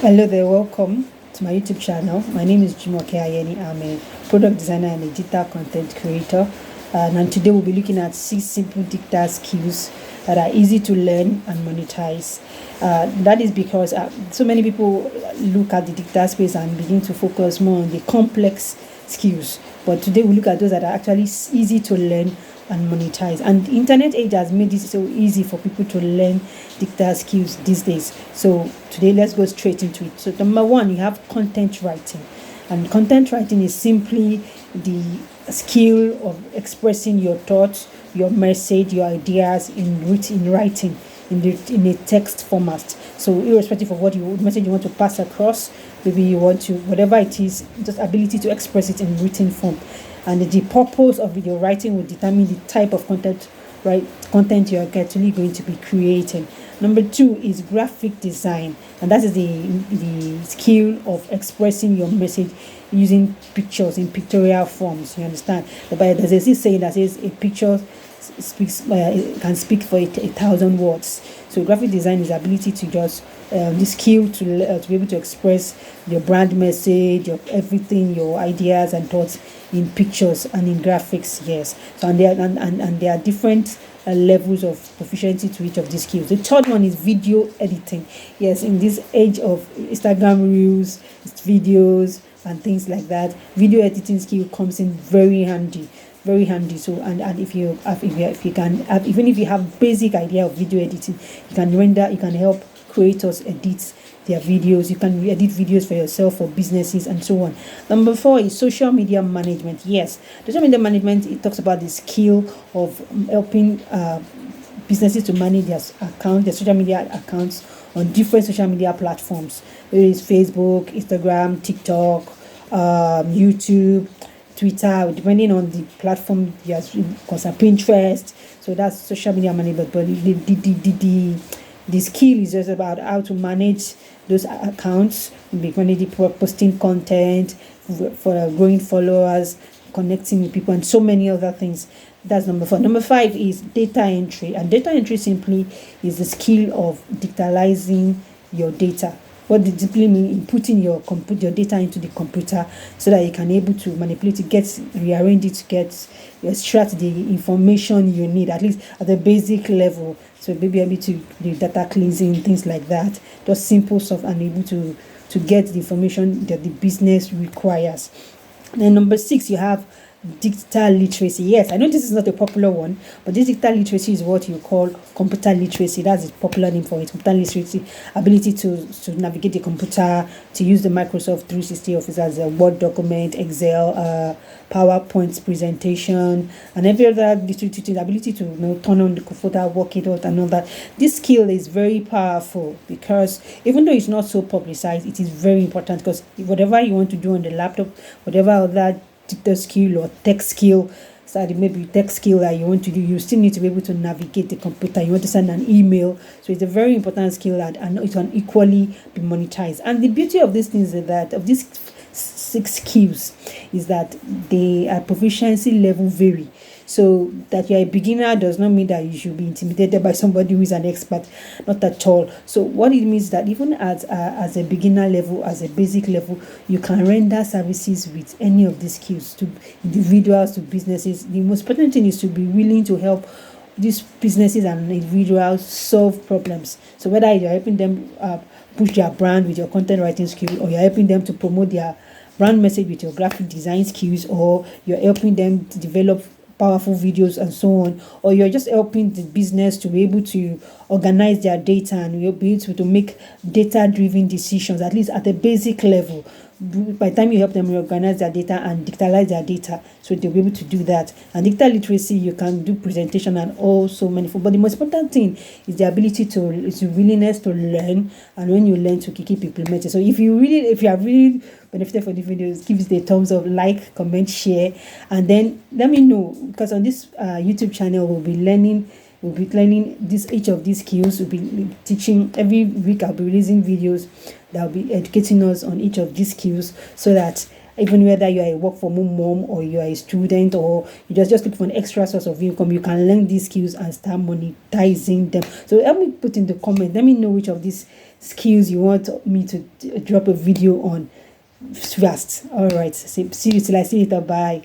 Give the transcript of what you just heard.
Hello there, welcome to my YouTube channel. My name is Jumoke Ayeni. I'm a product designer and a digital content creator. And today we'll be looking at 6 simple digital skills that are easy to learn and monetize. That is because so many people look at the digital space and begin to focus more on the complex skills. But today we look at those that are actually easy to learn and monetize. And the internet age has made it so easy for people to learn digital skills these days. So today let's go straight into it. So number one, you have content writing. And content writing is simply the skill of expressing your thoughts, your message, your ideas in writing in a text format. So irrespective of what message you want to pass across, maybe you want to, whatever it is, just ability to express it in written form. And the purpose of video writing will determine the type of content you're actually going to be creating. Number two is graphic design, and that is the skill of expressing your message using pictures in pictorial forms. You understand? There's this saying that says a picture can speak for 1,000 words. So graphic design is the ability to just the skill to be able to express your brand message, your everything, your ideas and thoughts in pictures and in graphics. Yes. So and there are different levels of proficiency to each of these skills. The third one is video editing. Yes, in this age of Instagram reels, videos and things like that, video editing skill comes in very handy. So and if you can even if you have basic idea of video editing, you can help creators edit their videos. You can edit videos for yourself, for businesses and so on. Number four is social media management. Yes, social media management, it talks about the skill of helping businesses to manage their social media accounts on different social media platforms. There is Facebook, Instagram, TikTok, YouTube, Twitter, depending on the platform you are concerned, Pinterest. So that's social media management. But the skill is just about how to manage those accounts, posting content for growing followers, connecting with people, and so many other things. That's number four. Number five is data entry, and data entry simply is the skill of digitalizing your data. What does it simply mean? Inputting your data into the computer so that you can able to manipulate it, rearrange it, extract the information you need, at least at the basic level. So maybe able to do data cleansing, things like that. Just simple stuff, and able to get the information that the business requires. Then number six, you have digital literacy. Yes, I know this is not a popular one, but this digital literacy is what you call computer literacy. That's a popular name for it. Computer literacy, ability to navigate the computer, to use the Microsoft 360 Office as a Word document, Excel, PowerPoint presentation, and every other literacy, ability to turn on the computer, work it out, and all that. This skill is very powerful because even though it's not so publicized, it is very important because whatever you want to do on the laptop, whatever other digital skill or tech skill, maybe tech skill that you want to do, you still need to be able to navigate the computer. You want to send an email, so it's a very important skill that and it can equally be monetized. And the beauty of these things is that of these 6 skills is that they are proficiency level vary. So that you're a beginner does not mean that you should be intimidated by somebody who is an expert, not at all. So what it means that even as a beginner level, as a basic level, you can render services with any of these skills to individuals, to businesses. The most important thing is to be willing to help these businesses and individuals solve problems. So whether you're helping them push their brand with your content writing skill, or you're helping them to promote their brand message with your graphic design skills, or you're helping them to develop powerful videos and so on, or you're just helping the business to be able to organize their data and you'll be able to make data-driven decisions, at least at a basic level. By the time you help them reorganize their data and digitalize their data, so they'll be able to do that. And digital literacy, you can do presentation and also many. But the most important thing is the ability is willingness to learn, and when you learn to keep implementing. So if you have really benefited from the videos, give it a thumbs up, like, comment, share, and then let me know, because on this YouTube channel we'll be learning each of these skills. We'll be teaching every week. I'll be releasing videos that will be educating us on each of these skills, so that even whether you are a work from home mom, or you are a student, or you just look for an extra source of income, you can learn these skills and start monetizing them. So help me put in the comment, let me know which of these skills you want me to drop a video on fast. All right. See you till I see you later. Bye.